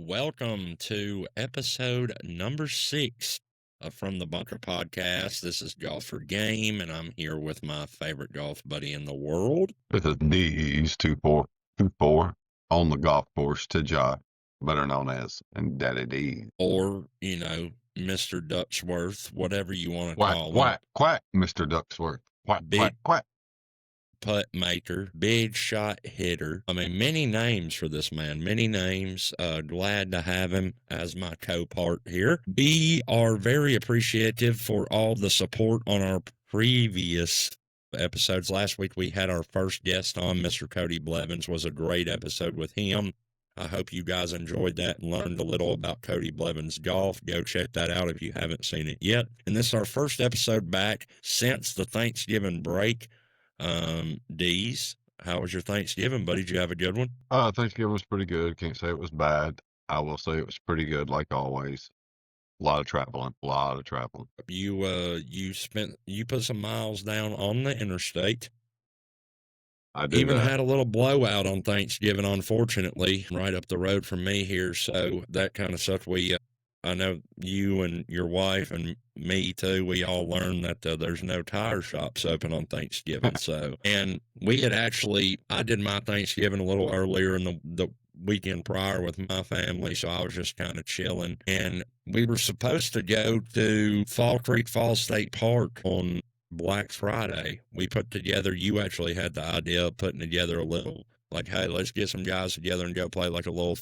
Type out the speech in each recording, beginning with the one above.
Welcome to episode number 6 of From the Bunker podcast. This is Golf4Game, and I'm here with my favorite golf buddy in the world. This is Deez 2424 on the golf course to Josh, better known as Daddy D. Or, Mr. Ducksworth, whatever you want to Quack, call him. quack, quack, Mr. Ducksworth. Quack, Big quack, quack. putt maker, big shot hitter. I mean, many names for this man, many names. Glad to have him as my co-part here. We are very appreciative for all the support on our previous episodes. Last week we had our first guest on, Mr. Cody Blevins. Was a great episode with him. I hope you guys enjoyed that and learned a little about Cody Blevins golf. Go check that out if you haven't seen it yet. And this is our first episode back since the Thanksgiving break. Deez, how was your Thanksgiving, buddy? Did you have a good one? Thanksgiving was pretty good. Can't say it was bad. I will say it was pretty good, like always. A lot of traveling. You put some miles down on the interstate. I did even that. had a little blowout on Thanksgiving, unfortunately, right up the road from me here. So that kind of stuff. I know you and your wife and me too, we all learned that there's no tire shops open on Thanksgiving. And I did my Thanksgiving a little earlier in the weekend prior with my family. So I was just kind of chilling, and we were supposed to go to Fall Creek Falls State Park on Black Friday. You actually had the idea of putting together a little, like, hey, let's get some guys together and go play like a little,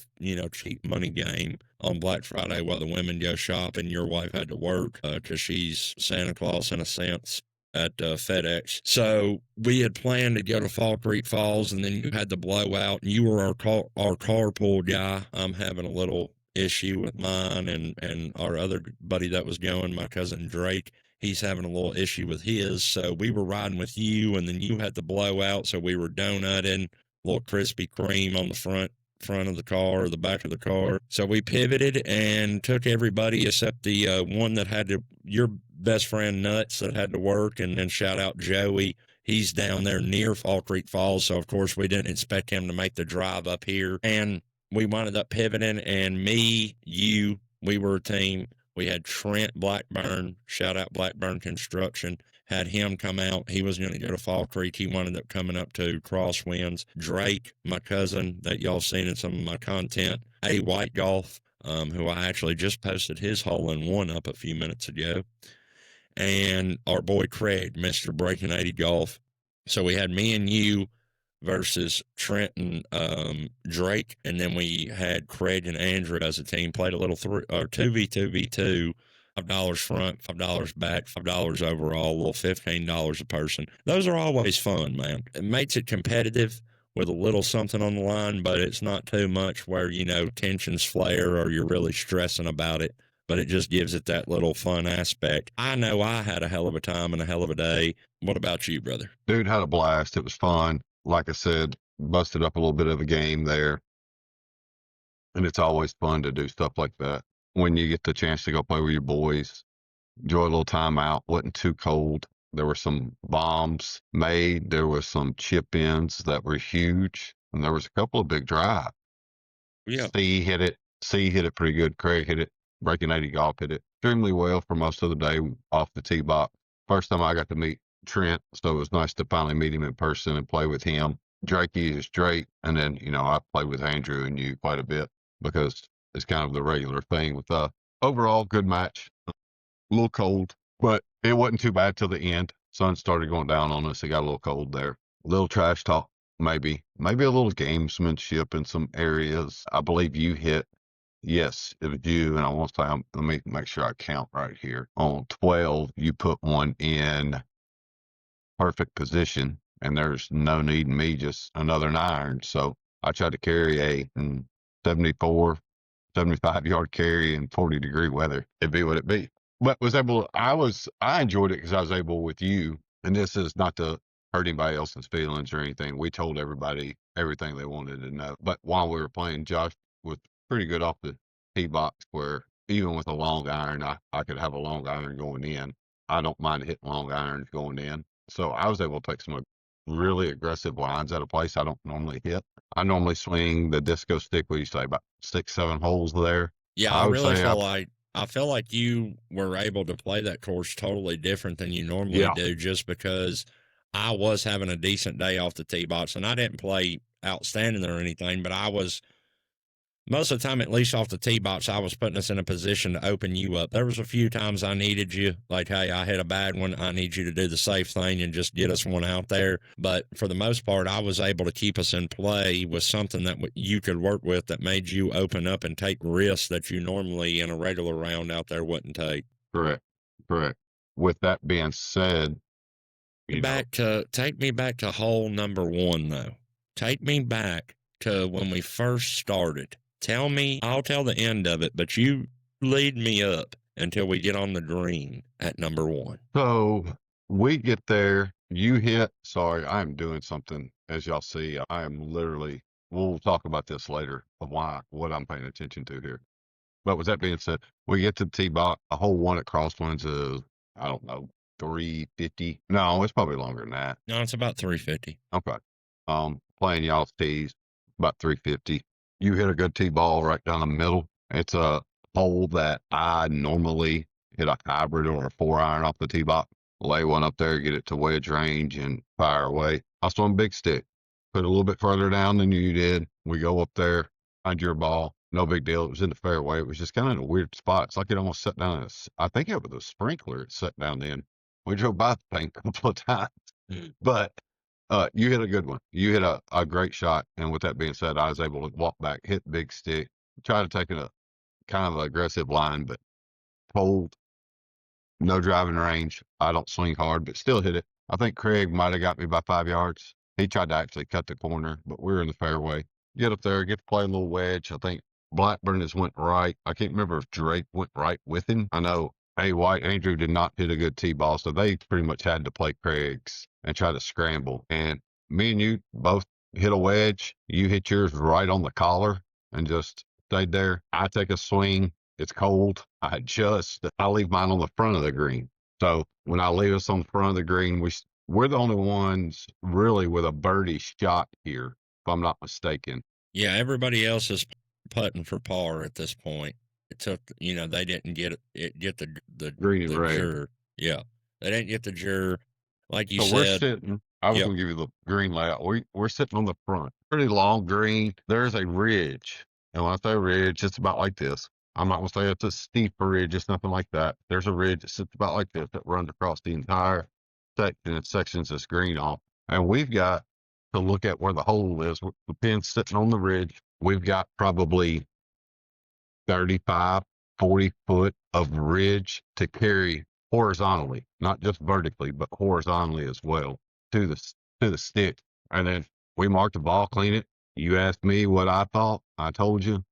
cheap money game on Black Friday while the women go shopping. Your wife had to work because she's Santa Claus in a sense at FedEx. So we had planned to go to Fall Creek Falls, and then you had the blowout, and you were our carpool guy. I'm having a little issue with mine, and our other buddy that was going, my cousin Drake, he's having a little issue with his. So we were riding with you, and then you had the blowout. So we were donutting, a little Krispy Kreme on the front of the car or the back of the car. So we pivoted and took everybody except the one that had to, your best friend Nuts, that had to work. And then shout out Joey. He's down there near Fall Creek Falls. So of course we didn't expect him to make the drive up here. And we wound up pivoting, and we were a team. We had Trent Blackburn, shout out Blackburn Construction, had him come out. He was going to go to Fall Creek. He wound up coming up to Crosswinds. Drake, my cousin that y'all seen in some of my content, A White Golf, who I actually just posted his hole-in-one up a few minutes ago, and our boy Craig, Mr. Breaking 80 Golf. So we had me and you versus Trent and Drake, and then we had Craig and Andrew as a team. Played a little 2v2v2, $5 front, $5 back, $5 overall, a little $15 a person. Those are always fun, man. It makes it competitive with a little something on the line, but it's not too much where tensions flare or you're really stressing about it. But it just gives it that little fun aspect. I know I had a hell of a time and a hell of a day. What about you, brother? Dude, had a blast. It was fun. Like I said, busted up a little bit of a game there. And it's always fun to do stuff like that. When you get the chance to go play with your boys, enjoy a little time out. Wasn't too cold. There were some bombs made. There was some chip ins that were huge. And there was a couple of big drives. Yeah. C hit it pretty good. Craig hit it. Breaking 80 Golf hit it extremely well for most of the day off the tee box. First time I got to meet Trent, so it was nice to finally meet him in person and play with him. Drakey is Drake, and then, I played with Andrew and you quite a bit because it's kind of the regular thing with us. Overall, good match. A little cold, but it wasn't too bad till the end. Sun started going down on us. It got a little cold there. A little trash talk, maybe a little gamesmanship in some areas. I believe you hit. Yes, it was you, and I want to say, let me make sure I count right here. On 12, you put one in perfect position, and there's no need in me, just another 9. So I tried to carry a 74, 75-yard carry in 40-degree weather. It'd be what it be. But I enjoyed it because I was able with you, and this is not to hurt anybody else's feelings or anything. We told everybody everything they wanted to know. But while we were playing, Josh was pretty good off the tee box, where even with a long iron, I could have a long iron going in. I don't mind hitting long irons going in. So I was able to take some really aggressive lines at a place I don't normally hit. I normally swing the disco stick, what do you say, about 6, 7 holes there. Yeah, I would say, I feel like you were able to play that course totally different than you normally yeah, do, just because I was having a decent day off the tee box, and I didn't play outstanding or anything, but I was most of the time, at least off the tee box, I was putting us in a position to open you up. There was a few times I needed you, like, hey, I hit a bad one. I need you to do the safe thing and just get us one out there. But for the most part, I was able to keep us in play with something that you could work with that made you open up and take risks that you normally in a regular round out there wouldn't take. correct, correct. With that being said, Take me back to hole number 1, though. Take me back to when we first started. Tell me, I'll tell the end of it, but you lead me up until we get on the green at number 1. So we get there, you hit, sorry, I'm doing something, as y'all see, I am literally, we'll talk about this later of what I'm paying attention to here. But with that being said, we get to the tee box, a hole 1 at Crosswinds is, I don't know, 350. No, it's probably longer than that. No, it's about 350. Okay. Playing y'all's tees, about 350. You hit a good tee ball right down the middle. It's a hole that I normally hit a hybrid or a 4-iron off the tee box, lay one up there, get it to wedge range, and fire away. I swung big stick, put it a little bit further down than you did. We go up there, find your ball. No big deal. It was in the fairway. It was just kind of in a weird spot. It's like it almost set down. I think it was a sprinkler it set down in. We drove by the thing a couple of times, but you hit a good one. You hit a great shot. And with that being said, I was able to walk back, hit big stick, try to take a kind of aggressive line, but cold, no driving range. I don't swing hard, but still hit it. I think Craig might have got me by 5 yards. He tried to actually cut the corner, but we were in the fairway. Get up there, get to play a little wedge. I think Blackburn has went right. I can't remember if Drake went right with him. I know White Andrew did not hit a good tee ball, so they pretty much had to play Craig's and try to scramble. And me and you both hit a wedge. You hit yours right on the collar and just stayed there. I take a swing. It's cold. I leave mine on the front of the green. So when I leave us on the front of the green, we're the only ones really with a birdie shot here, if I'm not mistaken. Yeah, everybody else is putting for par at this point. It took, they didn't get the green and red. juror. Yeah, they didn't get the juror. Like you so said, we're sitting. I was going to give you the green layout. We're sitting on the front, pretty long green. There's a ridge, and when I say ridge, it's about like this. I'm not going to say it's a steep ridge. It's nothing like that. There's a ridge that sits about like this that runs across the entire section and sections this green off. And we've got to look at where the hole is. The pin's sitting on the ridge. We've got probably 35, 40 foot of ridge to carry horizontally, not just vertically, but horizontally as well to the stick. And then we marked the ball, clean it. You asked me what I thought. I told you.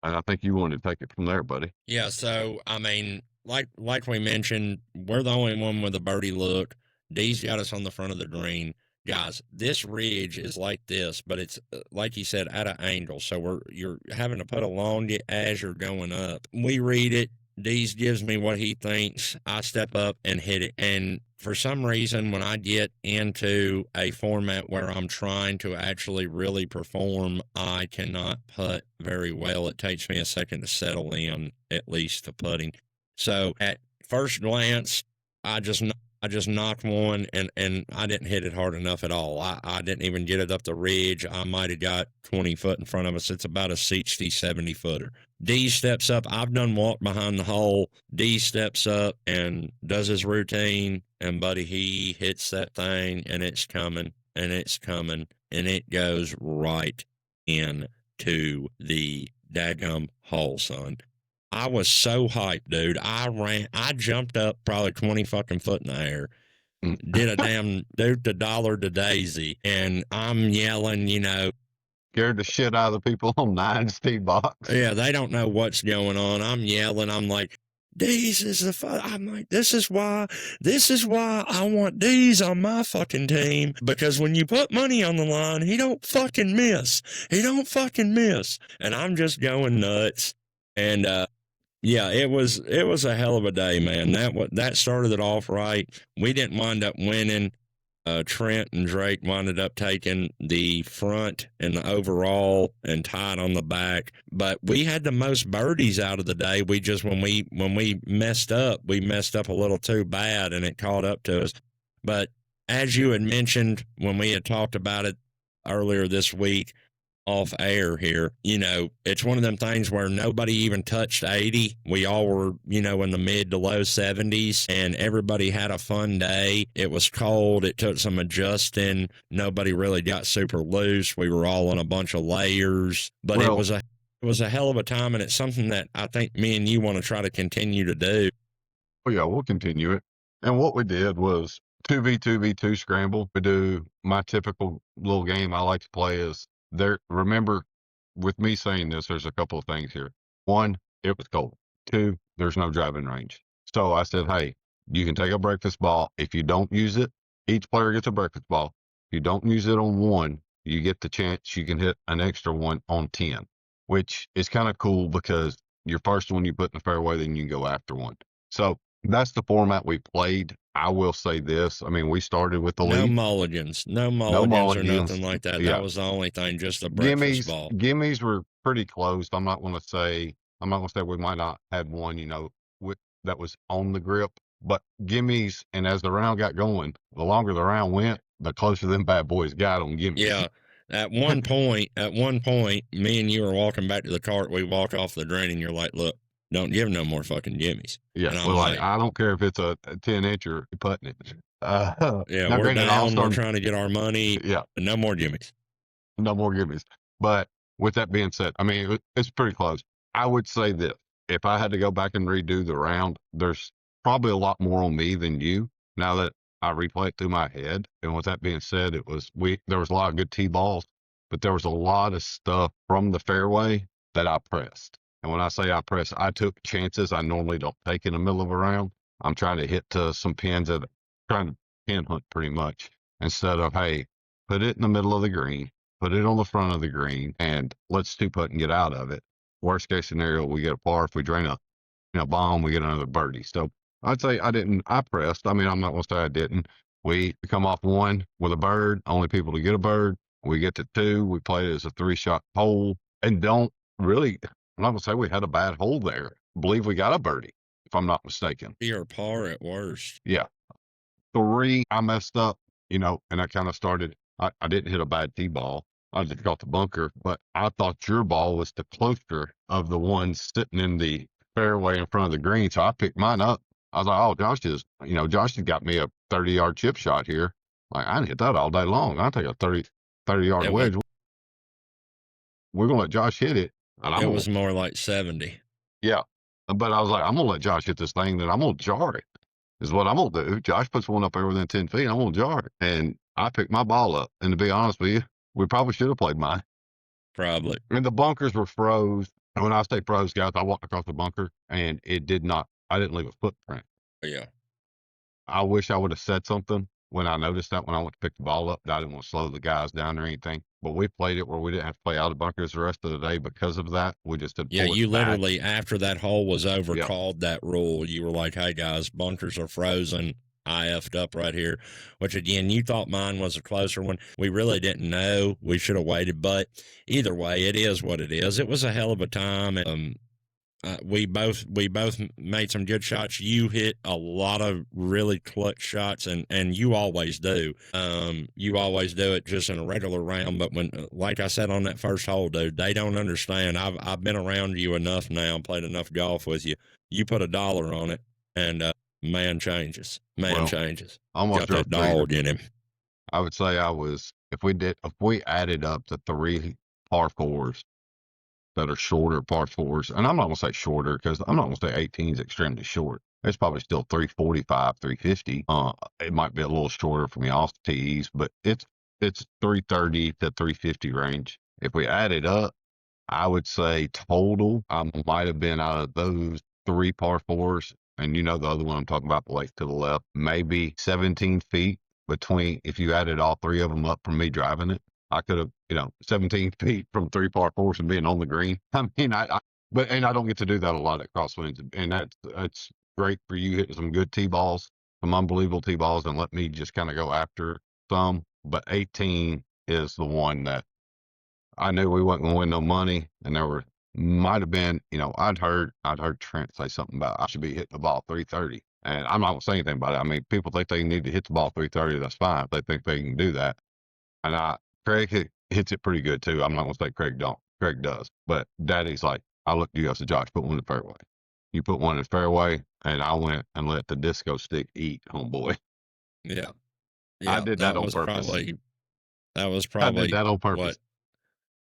And I think you wanted to take it from there, buddy. Yeah, so, I mean, like we mentioned, we're the only one with a birdie look. Deez got us on the front of the green. Guys, this ridge is like this, but it's, like you said, at an angle. So you're having to put along it as you're going up. We read it. Deez gives me what he thinks. I step up and hit it. And for some reason, when I get into a format where I'm trying to actually really perform, I cannot putt very well. It takes me a second to settle in, at least to putting. So at first glance, I just knocked one, and I didn't hit it hard enough at all. I didn't even get it up the ridge. I might have got 20 foot in front of us. It's about a 60, 70 footer. Deez steps up. I've done walk behind the hole. Deez steps up and does his routine, and buddy, he hits that thing, and it's coming, and it's coming, and it goes right into the daggum hole, son. I was so hyped, dude. I jumped up probably 20 fucking foot in the air, did a damn dude to dollar to Daisy, and I'm yelling, scared the shit out of the people on 9's tee box. Yeah, they don't know what's going on. I'm yelling. I'm like, Deez is the fun. I'm like, this is why I want Deez on my fucking team, because when you put money on the line, he don't fucking miss. And I'm just going nuts. And, yeah, it was a hell of a day, man. That started it off right. We didn't wind up winning. Trent and Drake winded up taking the front and the overall and tied on the back. But we had the most birdies out of the day. We just when we messed up a little too bad, and it caught up to us. But as you had mentioned when we had talked about it earlier this week, off air here, it's one of them things where nobody even touched 80. We all were, in the mid to low 70s, and everybody had a fun day. It was cold. It took some adjusting. Nobody really got super loose. We were all on a bunch of layers, but it was a hell of a time, and it's something that I think me and you want to try to continue to do. Oh yeah, we'll continue it. And what we did was 2v2v2 scramble. We do my typical little game I like to play is there. Remember, with me saying this, there's a couple of things here. One, it was cold. Two, there's no driving range. So I said, hey, you can take a breakfast ball. If you don't use it, each player gets a breakfast ball. If you don't use it on one, you get the chance you can hit an extra one on 10, which is kind of cool because your first one you put in the fairway, then you can go after one. So that's the format we played. I will say this. I mean, we started with the lead. No mulligans or nothing like that. Yeah. That was the only thing, just a breakfast ball. Gimmies were pretty close. I'm not going to say we might not have one, that was on the grip, but gimmies. And as the round got going, the longer the round went, the closer them bad boys got on gimmies. Yeah. At one point, me and you were walking back to the cart. We walk off the green, and you're like, "Look, don't give no more fucking gimmies." Yeah, and well, like, I don't care if it's a 10-inch or putting it. Yeah, we're down. We're trying to get our money. Yeah, no more gimmies. No more gimmies. But with that being said, I mean, it's pretty close. I would say this: if I had to go back and redo the round, there's probably a lot more on me than you. Now that I replay it through my head, and with that being said, there was a lot of good tee balls, but there was a lot of stuff from the fairway that I pressed. And when I say I pressed, I took chances I normally don't take in the middle of a round. I'm trying to hit to some pins trying to pin hunt pretty much, instead of, hey, put it in the middle of the green, put it on the front of the green, and let's two-putt and get out of it. Worst case scenario, we get a par. If we drain a bomb, we get another birdie. So I'd say I pressed. I mean, I'm not going to say I didn't. We come off one with a bird, only people to get a bird. We get to two. We play it as a 3-shot hole, and I'm not going to say we had a bad hole there. I believe we got a birdie, if I'm not mistaken. Or par at worst. Yeah. 3, I messed up, and I kind of started. I didn't hit a bad tee ball. I just got the bunker, but I thought your ball was the closer of the ones sitting in the fairway in front of the green. So I picked mine up. I was like, oh, Josh has got me a 30-yard chip shot here. Like, I didn't hit that all day long. I'll take a 30-yard wedge. We're going to let Josh hit it. And it was more like 70. Yeah. But I was like, I'm going to let Josh hit this thing, then I'm going to jar it, is what I'm going to do. Josh puts one up there within 10 feet. I'm going to jar it. And I picked my ball up. And to be honest with you, we probably should have played mine. Probably. And the bunkers were froze. And when I say froze, guys, I walked across the bunker and I didn't leave a footprint. Yeah. I wish I would have said something when I noticed that when I went to pick the ball up. I didn't want to slow the guys down or anything. But we played it where we didn't have to play out of bunkers the rest of the day because of that. We just did. Yeah, you literally, after that hole was over, called that rule. You were like, hey, guys, bunkers are frozen. I effed up right here, which again, you thought mine was a closer one. We really didn't know. We should have waited, but either way, it is what it is. It was a hell of a time. We both made some good shots. You hit a lot of really clutch shots, and you always do. You always do it just in a regular round. But when, like I said on that first hole, dude, they don't understand. I've been around you enough now, played enough golf with you. You put $1 on it, and man changes. Changes. Almost got that dog in him. I would say if we added up the 3 par 4s that are shorter par 4s, and I'm not going to say shorter because I'm not going to say 18 is extremely short. It's probably still 345, 350. It might be a little shorter for me off the tees, but it's 330 to 350 range. If we add it up, I would say total, I might have been out of those 3 par 4s, and the other one I'm talking about, the lake to the left, maybe 17 feet between, if you added all 3 of them up from me driving it. I could have, 17 feet from 3 par 4s and being on the green. I mean, I don't get to do that a lot at Crosswinds, and that's great for you hitting some good tee balls, some unbelievable tee balls, and let me just kind of go after some, but 18 is the one that I knew we wasn't going to win no money. And there might have been, I'd heard Trent say something about I should be hitting the ball 330. And I'm not going to say anything about it. I mean, people think they need to hit the ball 330. That's fine if they think they can do that. And Craig hits it pretty good too. I'm not going to say Craig don't. Craig does. But Daddy's like, I looked at you, I said, Josh, put one in the fairway. You put one in the fairway, and I went and let the disco stick eat, homeboy. Yeah. I did that on purpose. That was I probably did that on purpose. what,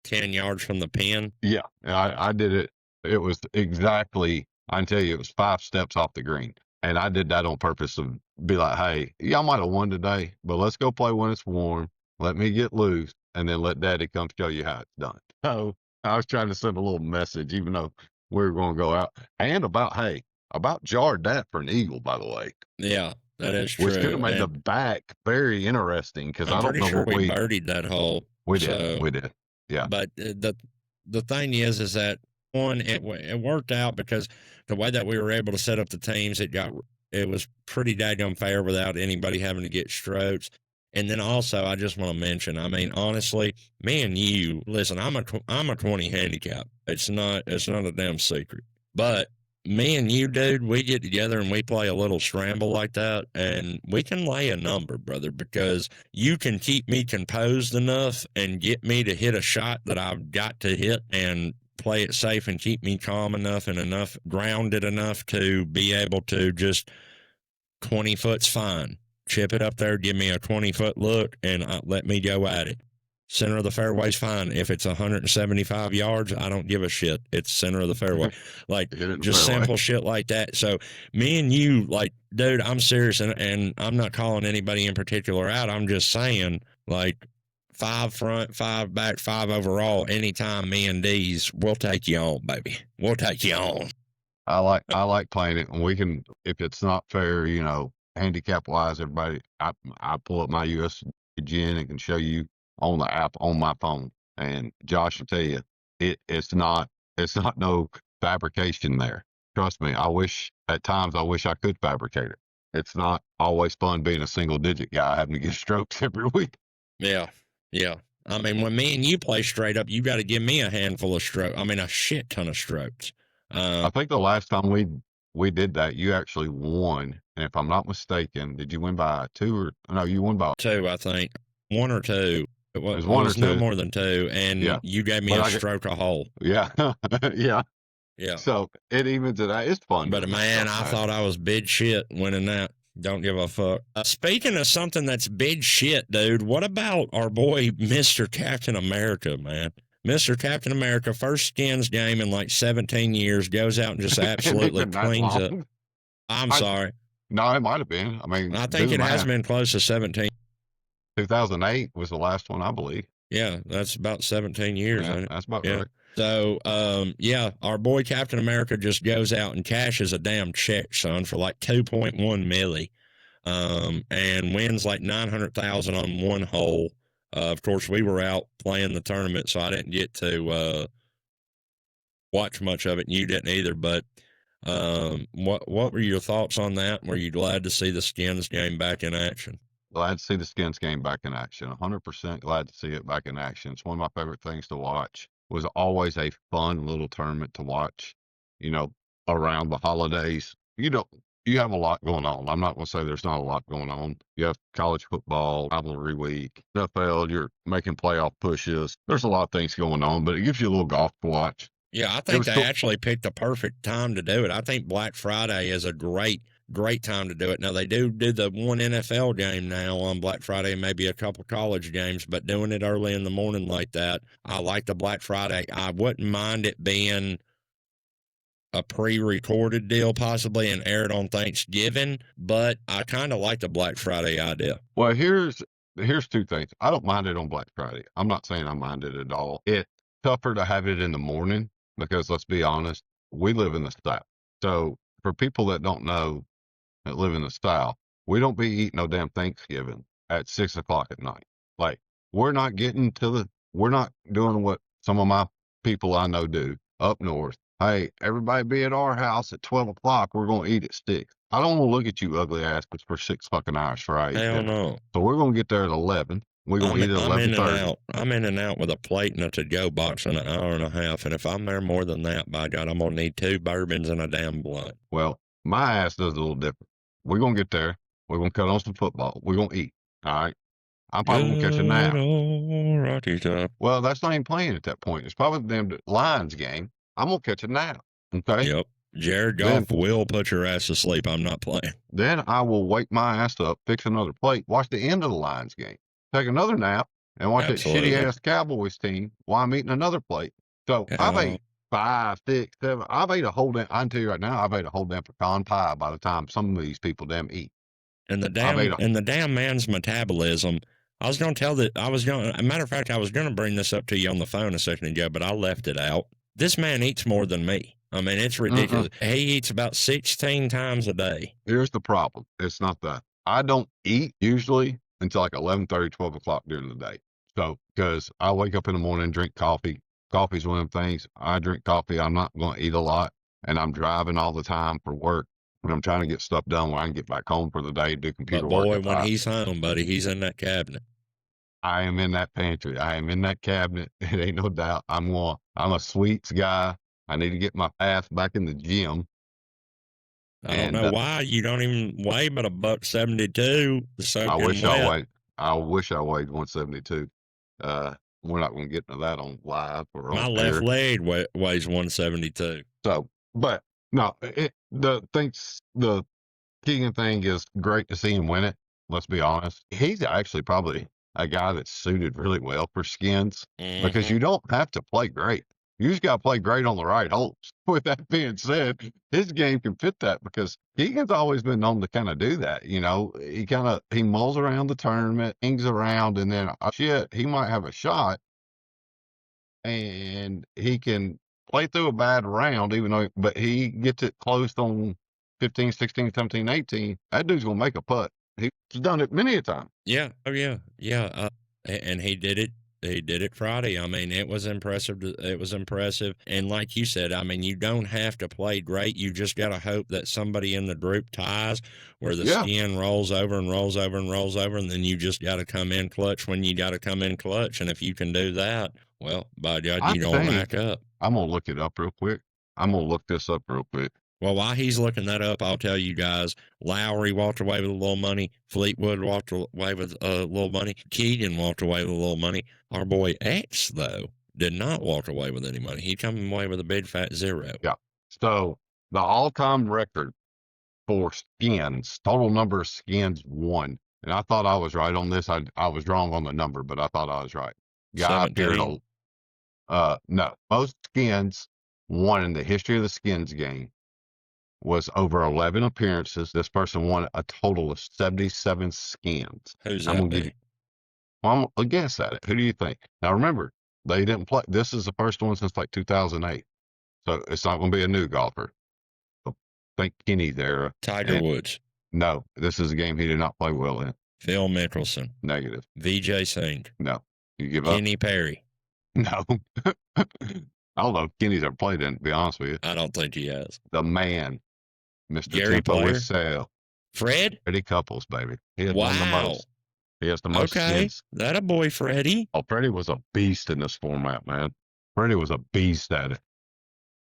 10 yards from the pin? Yeah, I did it. It was exactly, I can tell you, it was 5 steps off the green. And I did that on purpose to be like, hey, y'all might have won today, but let's go play when it's warm. Let me get loose, and then let Daddy come show you how it's done. So I was trying to send a little message, even though we were going to go out. And about jarred that for an eagle, by the way. Yeah, that is true. Which could have made the back very interesting, because I don't know sure what we birdied that hole. We did. Yeah. But the thing is that one, it worked out because the way that we were able to set up the teams, it was pretty daggum fair without anybody having to get strokes. And then also, I just want to mention, I mean, honestly, me and you, listen, I'm a 20 handicap. It's not a damn secret. But me and you, dude, we get together and we play a little scramble like that, and we can lay a number, brother, because you can keep me composed enough and get me to hit a shot that I've got to hit and play it safe and keep me calm enough and enough grounded enough to be able to just 20 foot's fine. Chip it up there, give me a 20-foot look, and let me go at it. Center of the fairway's fine. If it's 175 yards, I don't give a shit. It's center of the fairway. Like, just simple shit like that. So me and you, like, dude, I'm serious, and I'm not calling anybody in particular out. I'm just saying, like, 5 front, 5 back, 5 overall, anytime me and Deez, we'll take you on, baby. We'll take you on. I like playing it, and we can, if it's not fair, handicap wise, everybody, I pull up my USGN and can show you on the app on my phone. And Josh will tell you, it's not no fabrication there. Trust me. At times I wish I could fabricate it. It's not always fun being a single digit guy having to get strokes every week. Yeah. I mean, when me and you play straight up, you got to give me a handful of strokes. I mean, a shit ton of strokes. I think the last time we did that, you actually won. And if I'm not mistaken, did you win by 2 or no? You won by 2, I think. 1 or 2. It was 1 or 2. No more than 2, and you gave me a stroke a hole. Yeah, yeah. Yeah. So it evens it out. It's fun. But man, I thought I was big shit winning that. Don't give a fuck. Speaking of something that's big shit, dude, what about our boy Mr. Captain America, man? Mr. Captain America, first skins game in like 17 years, goes out and just absolutely cleans up. I'm sorry. No, it might have been. I mean, I think it has been close to 17. 2008 was the last one, I believe. Yeah, that's about 17 years. Yeah, that's about right. So, our boy Captain America just goes out and cashes a damn check, son, for like 2.1 milli, and wins like 900,000 on one hole. Of course, we were out playing the tournament, so I didn't get to watch much of it, and you didn't either. But what were your thoughts on that? Were you glad to see the skins game back in action? Glad to see the skins game back in action. 100% glad to see it back in action. It's one of my favorite things to watch. It was always a fun little tournament to watch, around the holidays. You have a lot going on. I'm not going to say there's not a lot going on. You have college football, rivalry week, NFL, you're making playoff pushes. There's a lot of things going on, but it gives you a little golf to watch. Yeah, I think they actually picked the perfect time to do it. I think Black Friday is a great time to do it. Now, they do the one NFL game now on Black Friday and maybe a couple college games, but doing it early in the morning like that, I like the Black Friday. I wouldn't mind it being a pre-recorded deal possibly and aired on Thanksgiving, but I kind of like the Black Friday idea. Well, here's 2 things. I don't mind it on Black Friday. I'm not saying I mind it at all. It's tougher to have it in the morning because, let's be honest, we live in the South. So for people that don't know, that live in the South, we don't be eating no damn Thanksgiving at 6 o'clock at night. Like, we're not doing what some of my people I know do up north. Hey, everybody be at our house at 12 o'clock. We're going to eat at 6. I don't want to look at you ugly ass for 6 fucking hours for I eat Hell dinner. no. So we're gonna get there at 11. We're gonna eat at I'm in and 11:30. out. I'm in and out with a plate and a to-go box in an hour and a half. And if I'm there more than that, by God, I'm gonna need 2 bourbons and a damn blunt. Well, my ass does a little different. We're gonna get there. We're gonna cut on some football. We're gonna eat. All right. I'm probably gonna catch a nap. Old Rocky Top. Well, that's not even playing at that point. It's probably the damn Lions game. I'm gonna catch a nap. Okay. Yep. Jared Goff will put your ass to sleep. I'm not playing. Then I will wake my ass up, fix another plate, watch the end of the Lions game, take another nap, and watch Absolutely. that shitty ass Cowboys team while I'm eating another plate. So I've ate 5, 6, 7. I've ate a whole damn. I can tell you right now, I've ate a whole damn pecan pie by the time some of these people damn eat. And the damn man's metabolism. I was going to tell a matter of fact, I was going to bring this up to you on the phone a second ago, but I left it out. This man eats more than me. I mean, it's ridiculous. He eats about 16 times a day. Here's the problem. It's not that. I don't eat usually until like 11:30, 12 o'clock during the day. So, because I wake up in the morning, drink coffee. Coffee's one of them things. I drink coffee. I'm not going to eat a lot. And I'm driving all the time for work. And I'm trying to get stuff done where I can get back home for the day, do computer work. But boy, when he's home, buddy, he's in that cabinet. I am in that pantry. I am in that cabinet. It ain't no doubt. I'm a sweets guy. I need to get my ass back in the gym. I don't know why you don't even weigh but $172. I wish I weighed 172. We're not going to get into that on live or my on left air. leg weighs 172. So, but no, the Keegan thing is great to see him win it. Let's be honest. He's actually probably a guy that's suited really well for skins because you don't have to play great. You just got to play great on the right holes. With that being said, his game can fit that because Keegan's always been known to kind of do that. You know, he mulls around the tournament, hangs around, and then he might have a shot and he can play through a bad round, but he gets it closed on 15, 16, 17, 18. That dude's going to make a putt. He's done it many a time. Yeah. Oh, yeah. Yeah. And he did it. He did it Friday. I mean, it was impressive. It was impressive. And like you said, I mean, you don't have to play great. You just got to hope that somebody in the group ties where the skin rolls over and rolls over and rolls over. And then you just got to come in clutch when you got to come in clutch. And if you can do that, well, by God, you don't rack up. I'm going to look it up real quick. I'm going to look this up real quick. Well, while he's looking that up, I'll tell you guys, Lowry walked away with a little money. Fleetwood walked away with a little money. Keegan walked away with a little money. Our boy X, though, did not walk away with any money. He come away with a big fat zero. Yeah. So the all-time record for skins, total number of skins won. And I thought I was right on this. I was wrong on the number, but I thought I was right. Guy appeared no. Most skins won in the history of the skins game was over 11 appearances. This person won a total of 77 skins. Who's that? I'm a guess at it. Who do you think? Now remember, they didn't play. This is the first one since like 2008, so it's not going to be a new golfer. So think Kenny there. Tiger Woods. No, this is a game he did not play well in. Phil Mickelson. Negative. VJ Singh. No. You give up. Kenny Perry. No. I don't know if Kenny's ever played in it, to be honest with you. I don't think he has. The man. Mr. Gary Tempo with Sale. Freddie Couples, baby. He has won the most. He has the most skins. That a boy, Freddie. Oh, Freddie was a beast in this format, man. Freddie was a beast at it.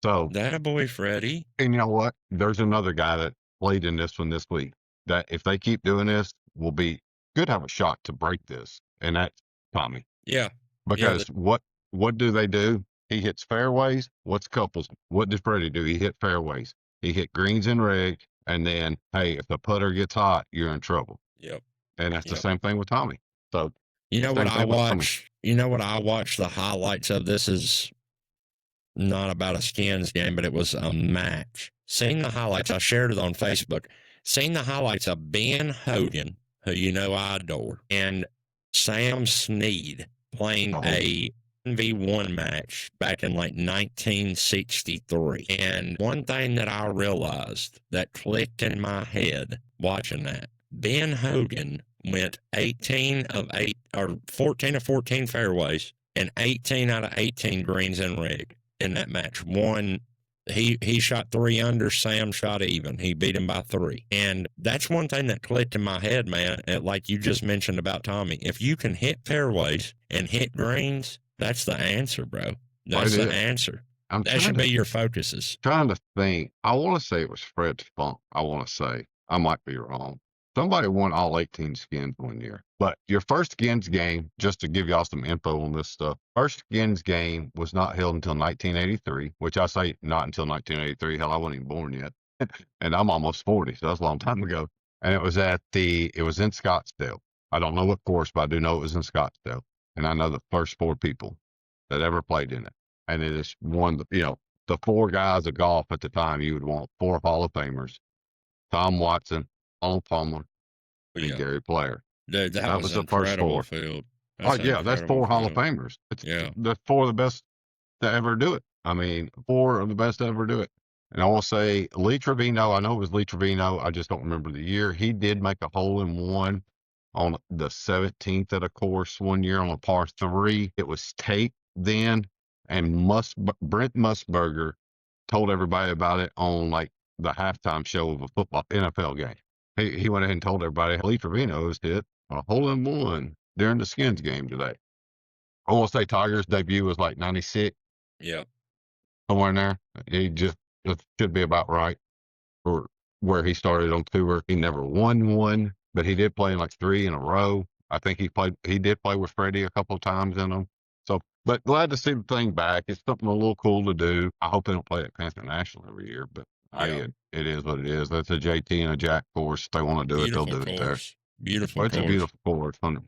So that a boy, Freddie. And you know what? There's another guy that played in this one this week that if they keep doing this, could have a shot to break this. And that's Tommy. Yeah. Because what do they do? He hits fairways. What's couples? What does Freddie do? He hit fairways. He hit greens and reg, and then, hey, if the putter gets hot, you're in trouble. Yep. And that's the same thing with Tommy. So, you know what I watch? You know what I watched the highlights of? This is not about a skins game, but it was a match. Seen the highlights. I shared it on Facebook. Seen the highlights of Ben Hogan, who you know I adore, and Sam Snead playing a 1v1 match back in like 1963. And one thing that I realized that clicked in my head watching that, Ben Hogan went 14 of 14 fairways and 18 out of 18 greens and rig in that match. Won He shot 3 under. Sam shot even. He beat him by 3. And that's one thing that clicked in my head, man. Like you just mentioned about Tommy. If you can hit fairways and hit greens, that's the answer, bro. That's the answer. That should be your focuses. Trying to think. I want to say it was Fred Funk. I want to say. I might be wrong. Somebody won all 18 skins one year. But your first skins game, just to give y'all some info on this stuff, first skins game was not held until 1983, which I say not until 1983. Hell, I wasn't even born yet. And I'm almost 40, so that's a long time ago. And it was it was in Scottsdale. I don't know what course, but I do know it was in Scottsdale. And I know the first 4 people that ever played in it. And it is one, the 4 guys of golf at the time, you would want 4 Hall of Famers: Tom Watson, Arnold Palmer, and Gary Player. Dude, that was the first 4. Field. That's 4 Hall of Famers. That's 4 of the best to ever do it. I mean, 4 of the best to ever do it. And I want to say Lee Trevino, I know it was Lee Trevino, I just don't remember the year. He did make a hole-in-one on the 17th at a course one year on a par 3. It was taped then, and Brent Musburger told everybody about it on like the halftime show of a football NFL game. He went ahead and told everybody Lee Trevino's hit a hole-in-one during the Skins game today. I want to say Tiger's debut was like 96. Yeah. Somewhere in there. He just should be about right for where he started on tour. He never won one, but he did play in like 3 in a row. I think he did play with Freddie a couple of times in them. So, but glad to see the thing back. It's something a little cool to do. I hope they don't play at Panther National every year, but it is what it is. That's a JT and a Jack course. If they want to do it, they'll do it there. Beautiful course. It's a beautiful course, 100%.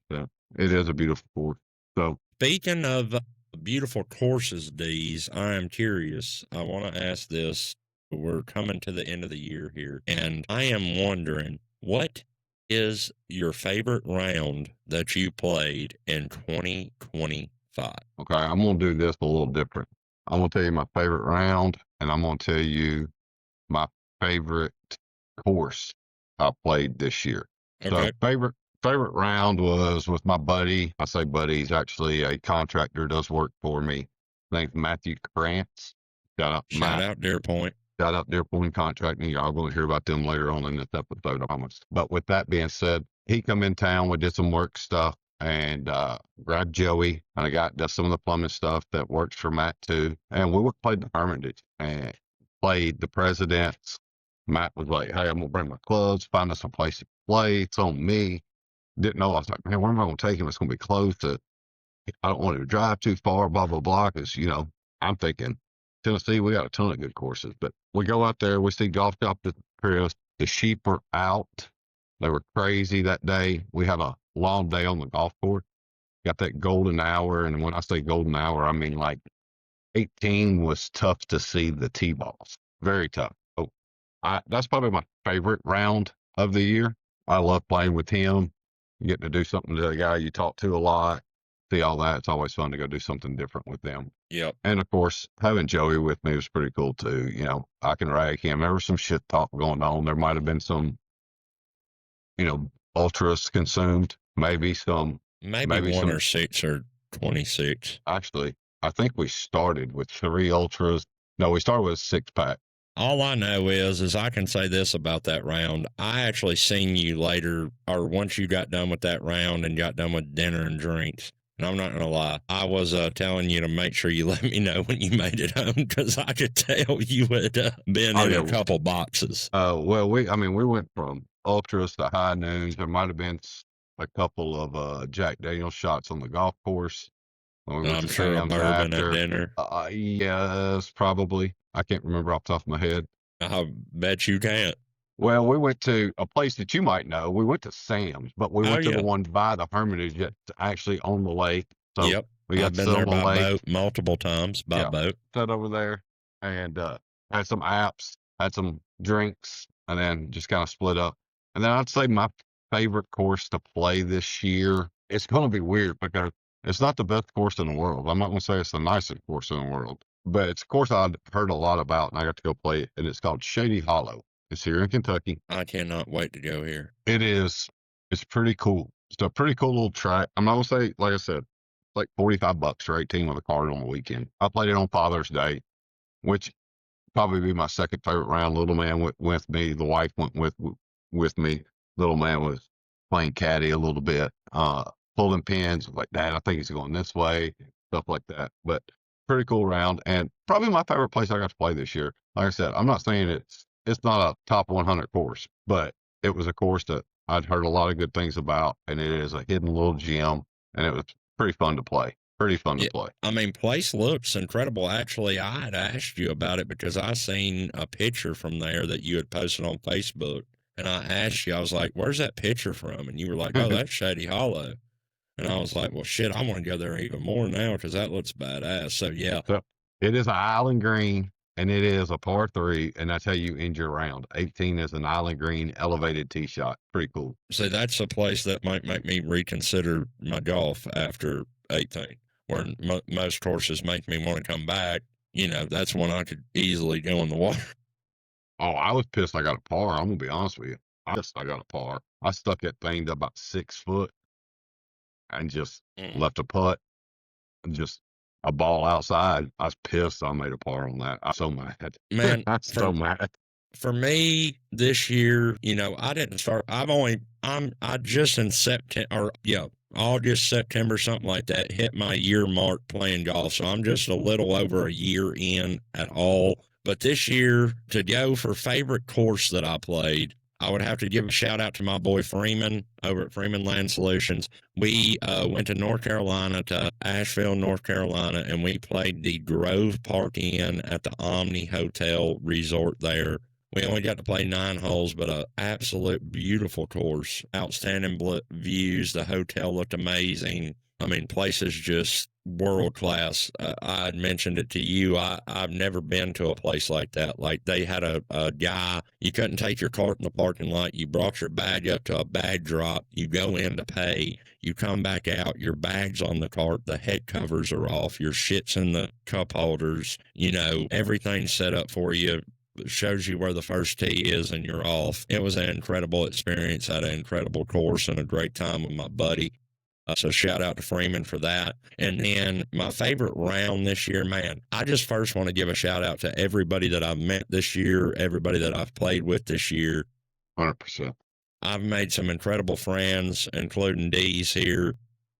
It is a beautiful course. So, speaking of beautiful courses, Deez, I am curious. I want to ask this. We're coming to the end of the year here, and I am wondering, what is your favorite round that you played in 2025? Okay, I'm going to do this a little different. I'm going to tell you my favorite round, and I'm going to tell you my favorite course I played this year. Okay. So favorite round was with my buddy. I say buddy, he's actually a contractor, does work for me. Named Matthew Krantz. Shout out Deer Point. Shout out Deer Point Contracting. Y'all going to hear about them later on in this episode, I promise. But with that being said, he come in town. We did some work stuff and grabbed Joey, and I got some of the plumbing stuff that works for Matt too. And we played the Hermitage and played the Presidents. Matt was like, hey, I'm going to bring my clubs, find us a place to play. It's on me. Didn't know. I was like, man, where am I going to take him? It's going to be close to, I don't want him to drive too far, blah, blah, blah. Because, I'm thinking, Tennessee, we got a ton of good courses. But we go out there, we see Golf Shop at Chris. The sheep were out. They were crazy that day. We had a long day on the golf course. Got that golden hour. And when I say golden hour, I mean like 18 was tough to see the tee balls. Very tough. Oh, that's probably my favorite round of the year. I love playing with him. Getting to do something to the guy you talk to a lot, see all that. It's always fun to go do something different with them. Yep. And of course, having Joey with me was pretty cool too. I can rag him. There was some shit talk going on. There might have been some, ultras consumed. Maybe some. Maybe 1 or 6 or 26. Actually, I think we started with 3 ultras. No, we started with a 6-pack. All I know is I can say this about that round. I actually seen you later, or once you got done with that round and got done with dinner and drinks. And I'm not going to lie, I was telling you to make sure you let me know when you made it home, because I could tell you had been in a couple boxes. Well, we went from ultras to high noons. There might have been a couple of Jack Daniels shots on the golf course. I'm sure a bourbon at dinner. Yes, probably. I can't remember off the top of my head. I bet you can't. Well, we went to a place that you might know. We went to Sam's, but we went to the one by the Hermitage that's actually on the lake. So yep. We got I've been there by boat multiple times by boat. Sat over there and had some apps, had some drinks, and then just kind of split up. And then I'd say my favorite course to play this year, it's going to be weird because it's not the best course in the world. I'm not going to say it's the nicest course in the world, but it's a course I'd heard a lot about, and I got to go play it, and it's called Shady Hollow. It's here in Kentucky. I cannot wait to go here. It is. It's pretty cool. It's a pretty cool little track. I'm not going to say, like I said, like $45 for 18 with a card on the weekend. I played it on Father's Day, which probably be my second favorite round. Little man went with me. The wife went with me. Little man was playing caddy a little bit, pulling pins. Like, Dad, I think he's going this way, stuff like that. But pretty cool round, and probably my favorite place I got to play this year. Like I said, I'm not saying it's not a top 100 course, but it was a course that I'd heard a lot of good things about, and it is a hidden little gem, and it was pretty fun to play. Pretty fun to play. I mean, place looks incredible. Actually, I had asked you about it because I seen a picture from there that you had posted on Facebook, and I asked you, I was like, "Where's that picture from?" And you were like, "Oh, that's Shady Hollow." And I was like, "Well, shit, I want to go there even more now because that looks badass." So yeah, So it is an island green, and it is a par 3, and that's how you end your round. 18 is an island green elevated tee shot. Pretty cool. so that's a place that might make me reconsider my golf after 18, where most courses make me want to come back. You know, that's one I could easily go in the water. Oh, I was pissed I got a par. I'm gonna be honest with you. I got a par. I stuck that thing to about 6 foot and just left a putt and just a ball outside. I was pissed I made a par on that. I'm so mad. Man, I'm so mad. For me this year, you know, I didn't start. I just in September, or yeah, August, September, something like that, hit my year mark playing golf. So I'm just a little over a year in at all. But this year, to go for favorite course that I played, I would have to give a shout out to my boy Freeman over at Freeman Land Solutions. We went to North Carolina, to Asheville, North Carolina, and we played the Grove Park Inn at the Omni Hotel Resort there. We only got to play 9 holes, but an absolute beautiful course, outstanding views. The hotel looked amazing. I mean, place is just world class. I had mentioned it to you. I've never been to a place like that. Like, they had a guy, you couldn't take your cart in the parking lot. You brought your bag up to a bag drop. You go in to pay. You come back out. Your bag's on the cart. The head covers are off. Your shit's in the cup holders. You know, everything's set up for you. Shows you where the first tee is, and you're off. It was an incredible experience. Had an incredible course and a great time with my buddy. So shout out to Freeman for that. And then my favorite round this year, man, I just first want to give a shout out to everybody that I've met this year, everybody that I've played with this year. 100%. I've made some incredible friends, including Deez here.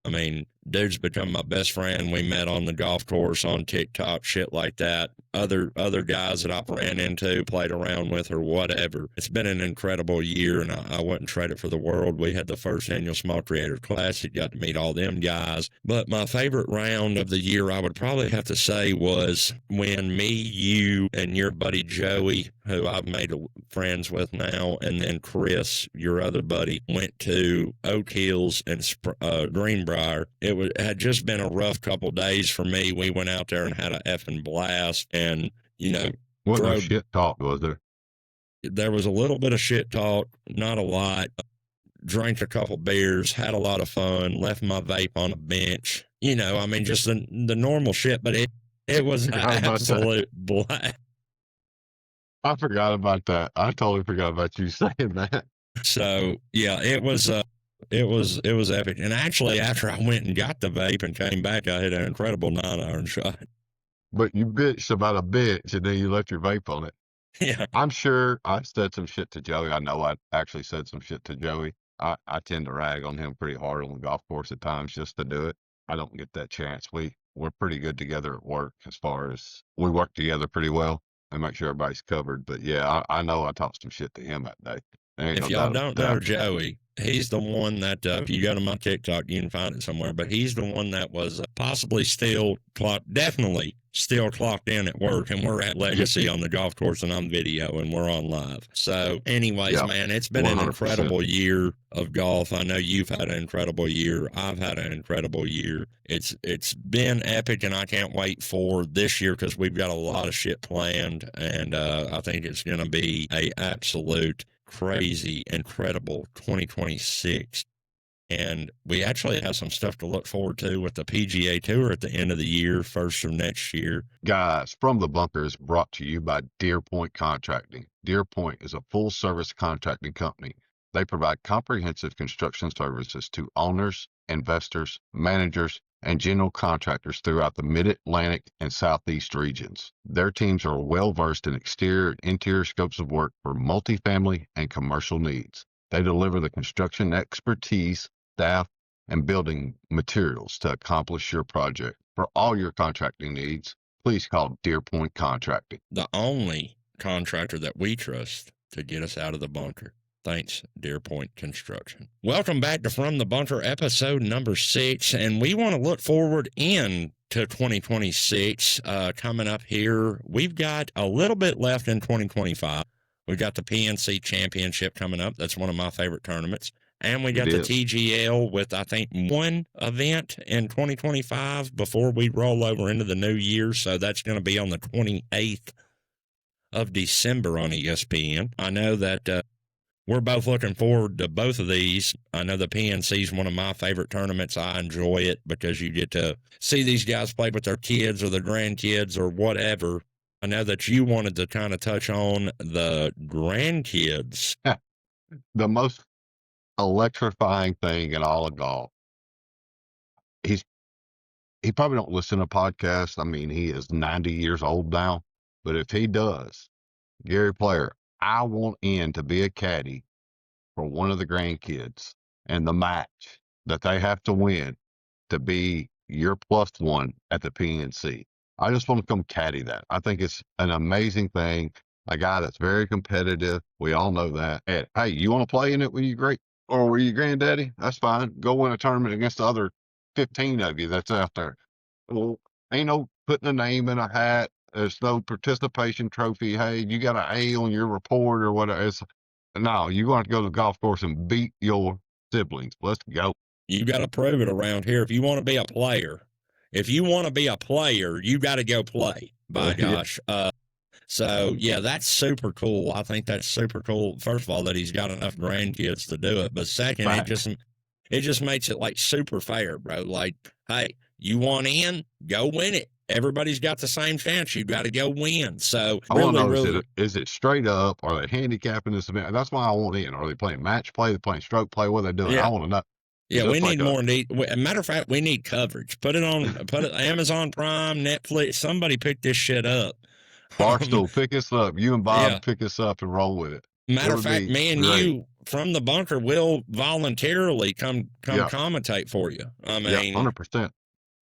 I mean, dude's become my best friend. We met on the golf course, on TikTok, shit like that. Other guys that I've ran into, played around with, or whatever. It's been an incredible year, and I wouldn't trade it for the world. We had the first annual Small Creator Classic, got to meet all them guys. But my favorite round of the year, I would probably have to say, was when me, you, and your buddy Joey, who I've made friends with now, and then Chris, your other buddy, went to Oak Hills and Greenbrier. It had just been a rough couple days for me. We went out there and had a effing blast, and, you know, What no shit talk was there? There was a little bit of shit talk, not a lot. Drank a couple beers, had a lot of fun, left my vape on a bench. You know, I mean, just the normal shit, but it was an absolute blast. I forgot about that. I totally forgot about you saying that. So yeah, it was epic. And actually, after I went and got the vape and came back, I hit an incredible 9-iron shot. But you bitched about a bitch, and then you left your vape on it. Yeah. I'm sure I said some shit to Joey. I know I actually said some shit to Joey. I tend to rag on him pretty hard on the golf course at times just to do it. I don't get that chance. We're pretty good together at work, as far as we work together pretty well and make sure everybody's covered. But yeah, I know I talked some shit to him that day. If y'all don't know Joey, he's the one that, if you go to my TikTok, you can find it somewhere, but he's the one that was possibly definitely still clocked in at work, and we're at Legacy on the golf course, and I'm video, and we're on live. So anyways, man, it's been 100%. An incredible year of golf. I know you've had an incredible year. I've had an incredible year. It's been epic, and I can't wait for this year, because we've got a lot of shit planned, and I think it's going to be a absolute crazy, incredible 2026. And we actually have some stuff to look forward to with the PGA Tour at the end of the year, first of next year. Guys, From the Bunker is brought to you by Deer Point Contracting. Deer Point is a full-service contracting company. They provide comprehensive construction services to owners, investors, managers, and general contractors throughout the Mid-Atlantic and Southeast regions. Their teams are well versed in exterior and interior scopes of work for multifamily and commercial needs. They deliver the construction expertise, staff, and building materials to accomplish your project. For all your contracting needs, please call Deer Point Contracting, the only contractor that we trust to get us out of the bunker. Thanks, Deer Point Construction. Welcome back to From the Bunker, episode number 6, and we want to look forward into 2026 coming up here. We've got a little bit left in 2025. We've got the PNC Championship coming up. That's one of my favorite tournaments. And we got the TGL with, I think, one event in 2025 before we roll over into the new year. So that's going to be on the 28th of December on ESPN. I know that we're both looking forward to both of these. I know the PNC is one of my favorite tournaments. I enjoy it because you get to see these guys play with their kids or their grandkids or whatever. I know that you wanted to kind of touch on the grandkids. The most electrifying thing in all of golf. He probably don't listen to podcasts. I mean, he is 90 years old now, but if he does, Gary Player, I want in to be a caddy for one of the grandkids and the match that they have to win to be your +1 at the PNC. I just want to come caddy that. I think it's an amazing thing. A guy that's very competitive. We all know that. And, hey, you want to play in it with your with your granddaddy? That's fine. Go win a tournament against the other 15 of you that's out there. Well, ain't no putting a name in a hat. There's no participation trophy. Hey, you got an A on your report or whatever. No, you're going to go to the golf course and beat your siblings. Let's go. You got to prove it around here. If you want to be a player, you got to go play. By gosh. So, yeah, that's super cool. I think that's super cool. First of all, that he's got enough grandkids to do it. But second, it just makes it like super fair, bro. Like, hey, you want in? Go win it. Everybody's got the same chance. You got to go win. So, I want to know, is it straight up? Are they handicapping this event? That's why I want in. Are they playing match play? They're playing stroke play? What are they doing? Yeah. I want to know. Yeah, we need more. Matter of fact, we need coverage. Put it Amazon Prime, Netflix. Somebody pick this shit up. Barstool, pick us up. You and Bob pick us up and roll with it. Matter of fact, me and you from the bunker will voluntarily come commentate for you. I mean, 100%.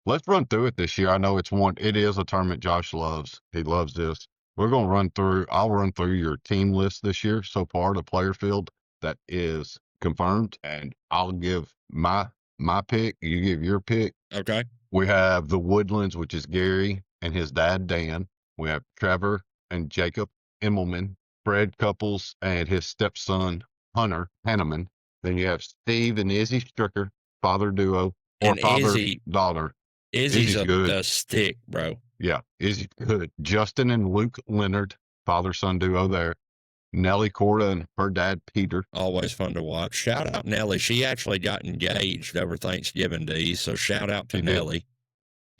Let's run through it this year. I know it is a tournament Josh loves. He loves this. We're going to I'll run through your team list this year so far, the player field that is confirmed, and I'll give my pick. You give your pick. Okay. We have the Woodlands, which is Gary and his dad, Dan. We have Trevor and Jacob Immelman, Fred Couples and his stepson, Hunter Hanneman. Then you have Steve and Izzy Stricker, father duo, or father-daughter. Izzy's a stick, bro. Yeah, Izzy's good. Justin and Luke Leonard, father-son duo there. Nellie Corda and her dad, Peter. Always fun to watch. Shout out Nellie. She actually got engaged over Thanksgiving Day, so shout out to Nellie.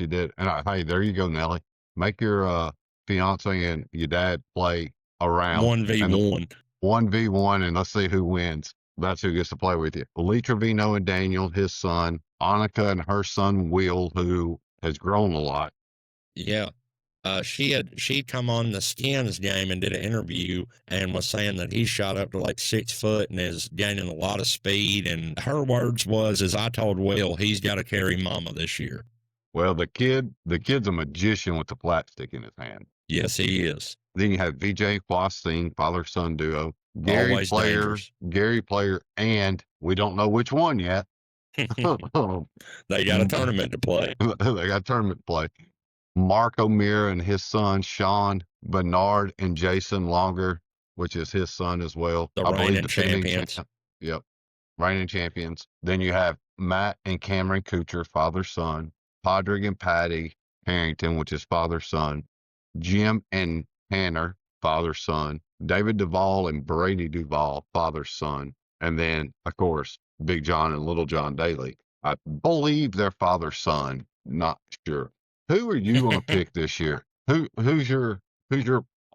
She did. And hey, there you go, Nellie. Make your fiance and your dad play around. 1v1. 1v1, and let's see who wins. That's who gets to play with you. Lee Trevino and Daniel, his son. Annika and her son, Will, who has grown a lot. Yeah. She'd come on the Skins game and did an interview and was saying that he shot up to like 6 foot and is gaining a lot of speed. And her words was, as I told Will, he's got to carry mama this year. Well, the kid's a magician with the flat stick in his hand. Yes, he is. Then you have VJ Flosting, father-son duo. Gary Player, and we don't know which one yet. They got a tournament to play. Mark O'Meara and his son, Sean Bernard and Jason Longer, which is his son as well. The reigning champions. Yep. Reigning champions. Then you have Matt and Cameron Kuchar, father-son. Podrick and Patty Harrington, which is father-son. Jim and Tanner, father-son. David Duvall and Brady Duvall, father-son. And then, of course, Big John and Little John Daly. I believe they're father-son. Not sure. Who are you going to pick this year? Who's your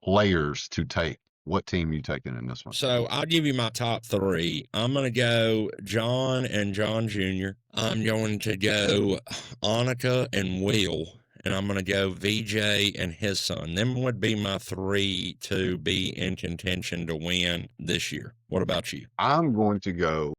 players to take? What team you taking in this one? So I'll give you my top three. I'm going to go John and John Jr. I'm going to go Annika and Will. And I'm going to go VJ and his son. Them would be my three to be in contention to win this year. What about you? I'm going to go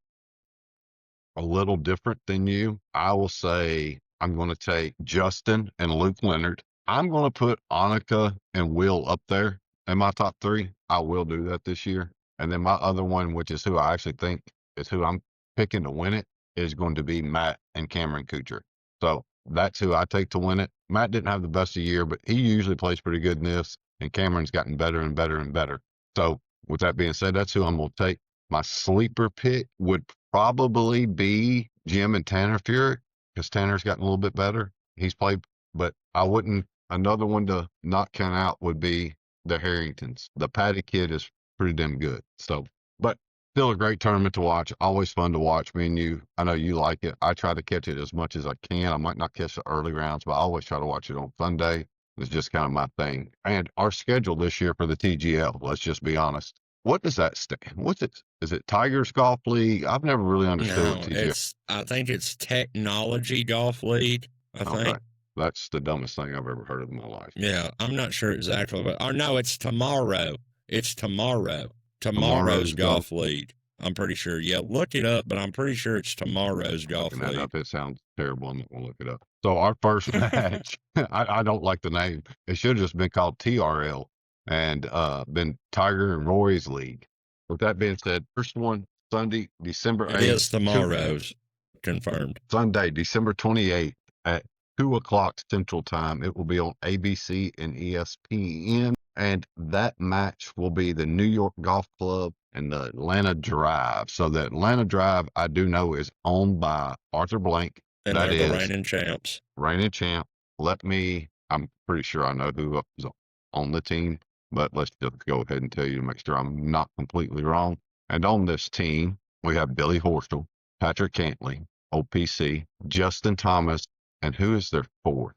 a little different than you. I will say I'm going to take Justin and Luke Leonard. I'm going to put Annika and Will up there in my top three. I will do that this year. And then my other one, which is who I actually think is who I'm picking to win it, is going to be Matt and Cameron Kuchar. So that's who I take to win it. Matt didn't have the best of year, but he usually plays pretty good in this, and Cameron's gotten better and better and better. So with that being said, that's who I'm going to take. My sleeper pick would probably be Jim and Tanner Furyk, because Tanner's gotten a little bit better. He's played, but I wouldn't. Another one to not count out would be the Harringtons. The Patty kid is pretty damn good. So, but still a great tournament to watch. Always fun to watch. Me and you, I know you like it. I try to catch it as much as I can. I might not catch the early rounds, but I always try to watch it on Sunday. It's just kind of my thing. And our schedule this year for the TGL, let's just be honest. What does that stand? What's it? Is it Tigers Golf League? I've never really understood what TGL. I think it's Technology Golf League. I think. Okay. That's the dumbest thing I've ever heard of in my life. Yeah, I'm not sure exactly, but no, it's tomorrow. It's tomorrow. Tomorrow's Golf League. I'm pretty sure. Yeah, look it up, but I'm pretty sure it's tomorrow's Golf League. Up. It sounds terrible. I'm not going to look it up. So our first match, I don't like the name. It should have just been called TRL and been Tiger and Roy's League. With that being said, first one, Sunday, December 8th. It is tomorrow's. Confirmed. Sunday, December 28th at 2 o'clock Central Time. It will be on ABC and ESPN. And that match will be the New York Golf Club and the Atlanta Drive. So the Atlanta Drive, I do know, is owned by Arthur Blank. And that is the reigning champs. Reigning champ. I'm pretty sure I know who is on the team, but let's just go ahead and tell you to make sure I'm not completely wrong. And on this team, we have Billy Horschel, Patrick Cantley, OPC, Justin Thomas, and who is their fourth?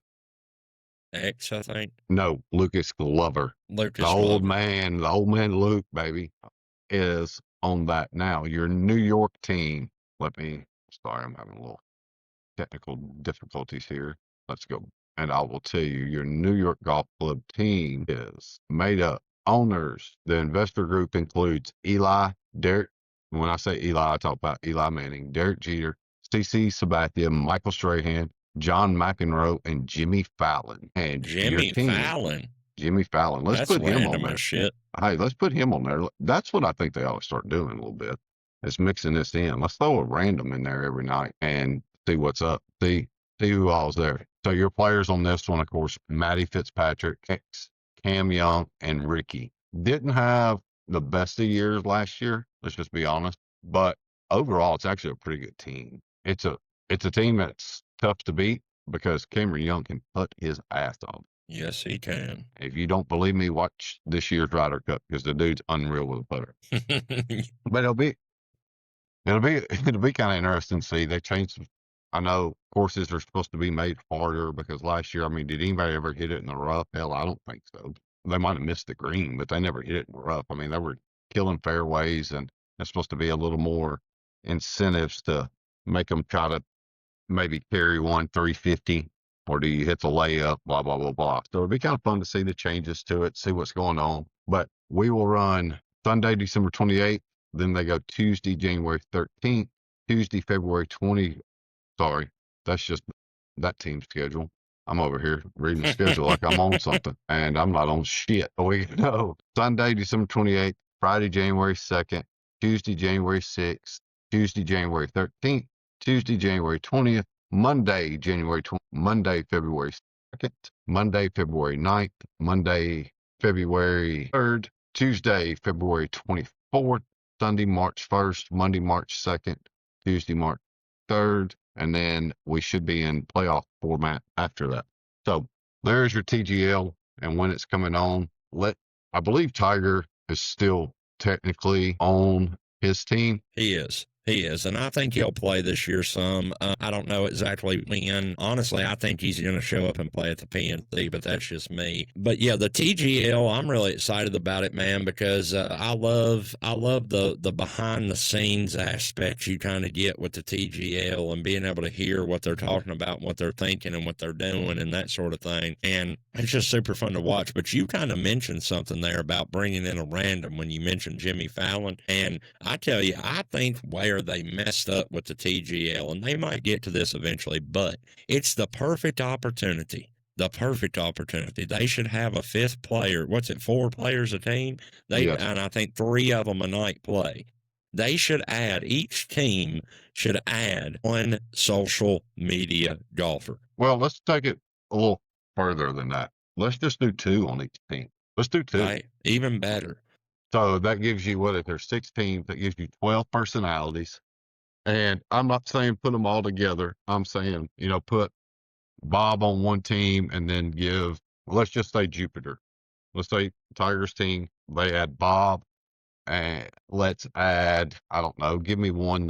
X, I think. No, Lucas Glover. The old man Luke, baby, is on that now. Your New York team. Sorry, I'm having a little technical difficulties here. Let's go. And I will tell you, your New York Golf Club team is made up. Owners, the investor group includes Eli, Derek. When I say Eli, I talk about Eli Manning, Derek Jeter, CC Sabathia, Michael Strahan, John McEnroe, and Jimmy Fallon. And Jimmy Fallon. Let's put him on there. Shit. Hey, let's put him on there. That's what I think they ought to start doing a little bit. Is mixing this in. Let's throw a random in there every night and see what's up. See who all's there. So your players on this one, of course, Matty Fitzpatrick, Cam Young, and Ricky. Didn't have the best of years last year. Let's just be honest. But overall, it's actually a pretty good team. It's a team that's tough to beat because Cameron Young can put his ass off. Yes, he can. If you don't believe me, watch this year's Ryder Cup because the dude's unreal with a putter. But it'll be kind of interesting to see. They changed some. I know courses are supposed to be made harder because last year, did anybody ever hit it in the rough? Hell, I don't think so. They might have missed the green, but they never hit it in the rough. They were killing fairways, and there's supposed to be a little more incentives to make them try to maybe carry 350, or do you hit the layup, blah, blah, blah, blah. So it'll be kind of fun to see the changes to it, see what's going on. But we will run Sunday, December 28th. Then they go Tuesday, January 13th, Tuesday, February 20th. Sorry, that's just that team schedule. I'm over here reading the schedule like I'm on something, and I'm not on shit. We go Sunday, December 28th, Friday, January 2nd, Tuesday, January 6th, Tuesday, January 13th, Tuesday, January 20th, Monday, Monday, February 2nd, Monday, February 9th, Monday, February 3rd, Tuesday, February 24th, Sunday, March 1st, Monday, March 2nd, Tuesday, March 3rd, and then we should be in playoff format after that. So there's your TGL and when it's coming on. I believe Tiger is still technically on his team. He is. He is, and I think he'll play this year some. I don't know exactly when. Honestly, I think he's going to show up and play at the PNC, but that's just me. But yeah, the TGL, I'm really excited about it, man, because I love the behind the scenes aspect you kind of get with the TGL and being able to hear what they're talking about, and what they're thinking, and what they're doing, and that sort of thing. And it's just super fun to watch. But you kind of mentioned something there about bringing in a random when you mentioned Jimmy Fallon, and I tell you, I think where they messed up with the TGL, and they might get to this eventually, but it's the perfect opportunity. The perfect opportunity. They should have a fifth player. What's it, 4 players a team? Yes. And I think 3 of them a night play. They should add, each team should add 1 social media golfer. Well, let's take it a little further than that. Let's just do 2 on each team. Let's do 2. Right? Even better. So that gives you, what if there's 6 teams, that gives you 12 personalities. And I'm not saying put them all together. I'm saying, put Bob on one team and then let's just say Jupiter. Let's say Tigers team, they add Bob, and let's add, I don't know, give me one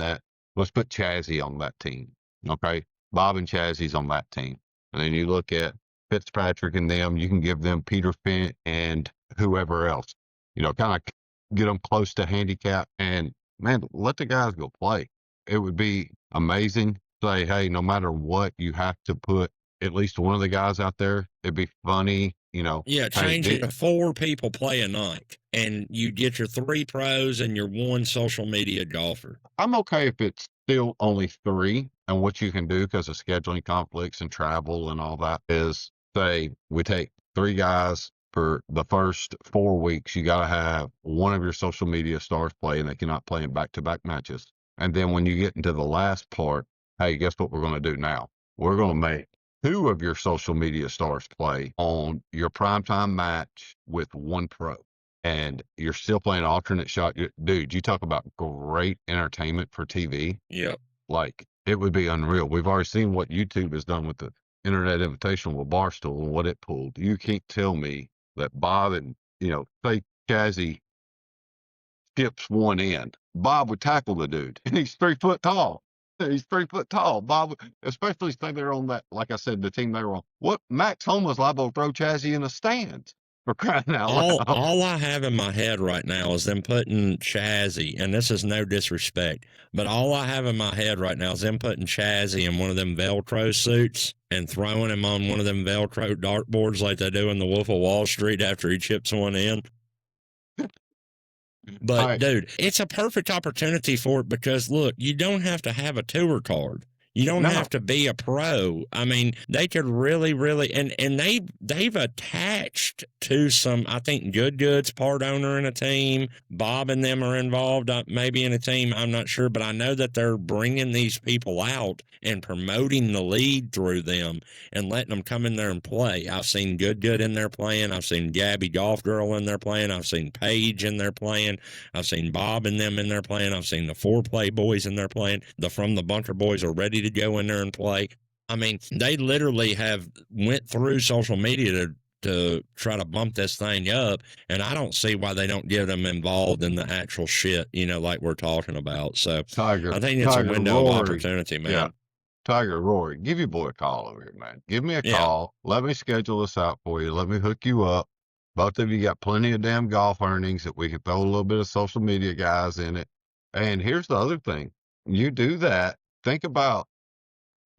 let's put Chazzy on that team. Okay. Bob and Chazzy's on that team. And then you look at Fitzpatrick and them, you can give them Peter Finn and whoever else, kind of get them close to handicap, and man, let the guys go play. It would be amazing. Say, hey, no matter what, you have to put at least one of the guys out there. It'd be funny, Yeah, change it to 4 people play a night, and you get your 3 pros and your 1 social media golfer. I'm okay if it's still only 3, and what you can do because of scheduling conflicts and travel and all that is, say, we take 3 guys for the first 4 weeks. You got to have one of your social media stars play, and they cannot play in back-to-back matches. And then when you get into the last part, hey, guess what we're going to do now? We're going to make 2 of your social media stars play on your primetime match with 1 pro. And you're still playing alternate shot. Dude, you talk about great entertainment for TV. Yep. Like, it would be unreal. We've already seen what YouTube has done with the Internet Invitational with Barstool and what it pulled. You can't tell me that Bob and, say Chazzy skips one in. Bob would tackle the dude, and he's 3 foot tall. He's 3 foot tall. Bob, especially say they're on that, like I said, the team they were on. What Max Homa's liable to throw Chazzy in the stands, for crying out loud. All I have in my head right now is them putting Chazzy, and this is no disrespect, but all I have in my head right now is them putting Chazzy in one of them Velcro suits and throwing him on one of them Velcro dartboards like they do in the Wolf of Wall Street after he chips one in. But, dude, it's a perfect opportunity for it because, look, you don't have to have a tour card. You don't have to be a pro. I mean, they could really, and they've attached to some, I think, Good's part owner in a team. Bob and them are involved, maybe in a team. I'm not sure, but I know that they're bringing these people out and promoting the league through them and letting them come in there and play. I've seen Good in there playing. I've seen Gabby Golf Girl in there playing. I've seen Paige in there playing. I've seen Bob and them in there playing. I've seen the 4Play boys in there playing. The From the Bunker boys are ready to go in there and play. I mean, they literally have went through social media to try to bump this thing up, and I don't see why they don't get them involved in the actual shit, like we're talking about. So Tiger, I think it's a window Rory, of opportunity, man. Yeah. Tiger, Rory, give your boy a call over here, man. Give me a call. Let me schedule this out for you. Let me hook you up. Both of you got plenty of damn golf earnings that we can throw a little bit of social media guys in it. And here's the other thing. You do that, think about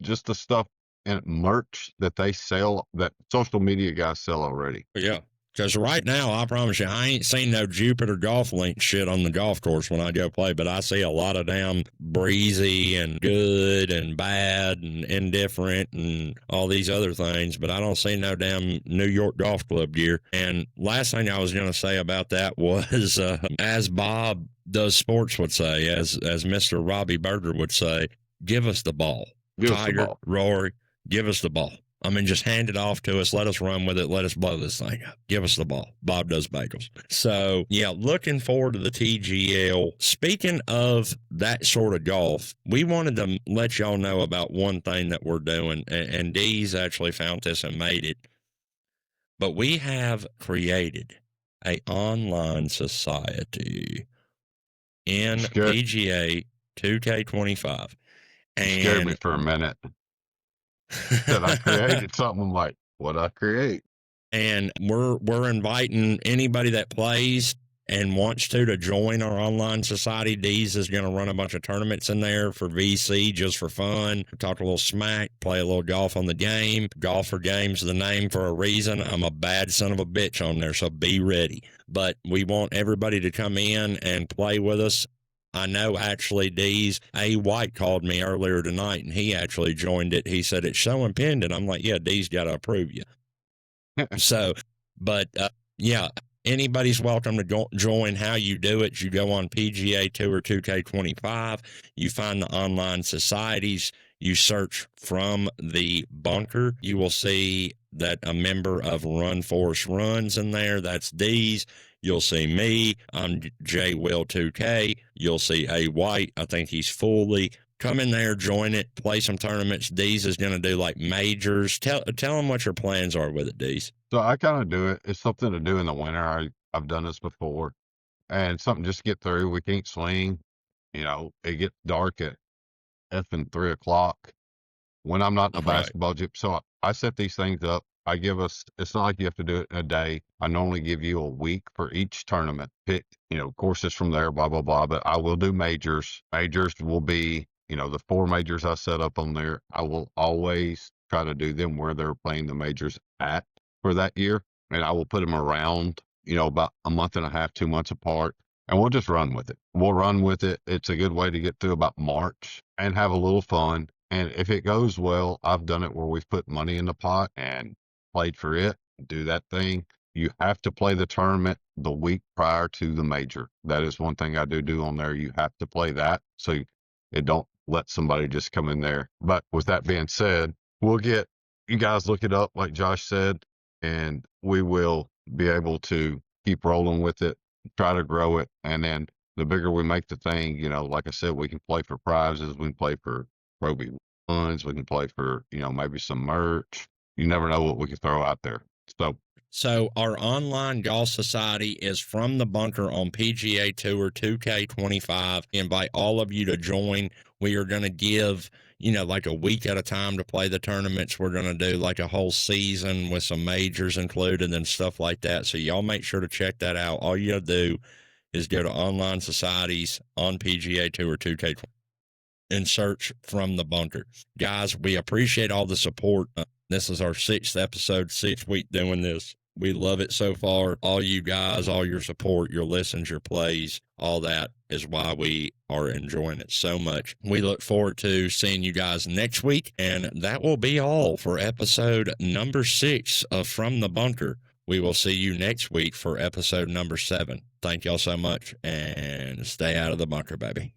just the stuff and merch that they sell, that social media guys sell already. Yeah. Because right now, I promise you, I ain't seen no Jupiter Golf Link shit on the golf course when I go play, but I see a lot of damn breezy and good and bad and indifferent and all these other things, but I don't see no damn New York Golf Club gear. And last thing I was going to say about that was, as Bob Does Sports would say, as Mr. Robbie Berger would say, give us the ball. Tiger, Rory, give us the ball. I mean, just hand it off to us. Let us run with it. Let us blow this thing up. Give us the ball. Bob Does Bagels. So, yeah, looking forward to the TGL. Speaking of that sort of golf, we wanted to let y'all know about one thing that we're doing, and Deez actually found this and made it. But we have created an online society in PGA 2K25. You scared me And for a minute. Said I created something. I'm like, what I create? and we're inviting anybody that plays and wants to join our online society. Deez is going to run a bunch of tournaments in there for VC just for fun. Talk a little smack, play a little golf on the game. Golf4Game's the name for a reason. I'm a bad son of a bitch on there, so be ready. But we want everybody to come in and play with us. I know actually Deez, A. White called me earlier tonight and he actually joined it. He said it's showing pinned, and I'm like, yeah, Deez got to approve you. So, but yeah, anybody's welcome to join. How you do it, you go on PGA Tour 2K25, you find the online societies, you search From the Bunker. You will see that a member of Run Force Runs in there. That's Deez. You'll see me. I'm J Will 2K. You'll see A. White. I think he's fully. Come in there, join it, play some tournaments. Deez is going to do like majors. Tell them what your plans are with it, Deez. So I kind of do it. It's something to do in the winter. I've done this before, and something just to get through. We can't swing. It gets dark at effing 3:00 when I'm not in a basketball gym. So I set these things up. It's not like you have to do it in a day. I normally give you a week for each tournament. Pick, courses from there, blah, blah, blah. But I will do majors. Majors will be, the 4 majors I set up on there. I will always try to do them where they're playing the majors at for that year. And I will put them around, about a month and a half, 2 months apart. And we'll just run with it. We'll run with it. It's a good way to get through about March and have a little fun. And if it goes well, I've done it where we've put money in the pot and played for it, do that thing. You have to play the tournament the week prior to the major. That is one thing I do on there. You have to play that so it don't let somebody just come in there. But with that being said, we'll get you guys look it up like Josh said, and we will be able to keep rolling with it, try to grow it. And then the bigger we make the thing, like I said, we can play for prizes. We can play for Pro V ones. We can play for, maybe some merch. You never know what we can throw out there. So our online golf society is From the Bunker on PGA Tour 2K25. Invite all of you to join. We are going to give, like a week at a time to play the tournaments. We're going to do like a whole season with some majors included and stuff like that. So y'all make sure to check that out. All you got to do is go to online societies on PGA Tour 2K25 and search From the Bunker. Guys, we appreciate all the support. This is our 6th episode, 6th week doing this. We love it so far. All you guys, all your support, your listens, your plays, all that is why we are enjoying it so much. We look forward to seeing you guys next week. And that will be all for episode number 6 of From the Bunker. We will see you next week for episode number 7. Thank y'all so much and stay out of the bunker, baby.